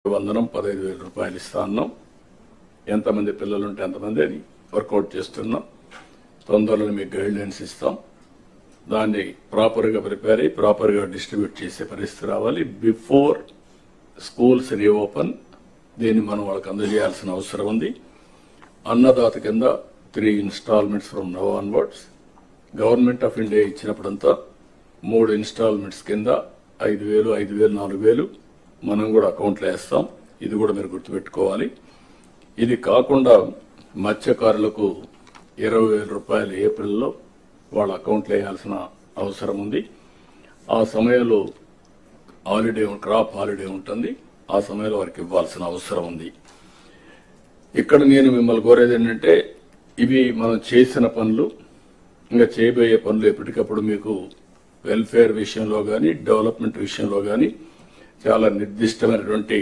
వందనం 15,000 రూపాయలు ఇస్తా ఉన్నాం. ఎంతమంది పిల్లలు ఉంటే ఎంతమంది అని వర్కౌట్ చేస్తున్నాం. తొందరలో మీకు గైడ్ లైన్స్ ఇస్తాం. దాన్ని ప్రాపర్గా ప్రిపేర్ అయ్యి ప్రాపర్గా డిస్ట్రిబ్యూట్ చేసే పరిస్థితి రావాలి. బిఫోర్ స్కూల్స్ రీఓపెన్ దీన్ని మనం వాళ్ళకి అందజేయాల్సిన అవసరం ఉంది. అన్నదాత కింద 3 installments from now onwards. Government of India ఇచ్చినప్పుడంతా 3 ఇన్స్టాల్మెంట్స్ కింద 5,000, 5,000, 4,000 మనం కూడా అకౌంట్లో వేస్తాం. ఇది కూడా మీరు గుర్తుపెట్టుకోవాలి. ఇది కాకుండా మత్స్యకారులకు 20,000 రూపాయలు ఏప్రిల్లో వాళ్ళ అకౌంట్లో వేయాల్సిన అవసరం ఉంది. ఆ సమయంలో క్రాప్ హాలిడే ఉంటుంది. ఆ సమయంలో వారికి ఇవ్వాల్సిన అవసరం ఉంది. ఇక్కడ నేను మిమ్మల్ని కోరేది ఏంటంటే, ఇవి మనం చేసిన పనులు, ఇంకా చేయబోయే పనులు ఎప్పటికప్పుడు మీకు వెల్ఫేర్ విషయంలో కానీ డెవలప్మెంట్ విషయంలో కానీ చాలా నిర్దిష్టమైనటువంటి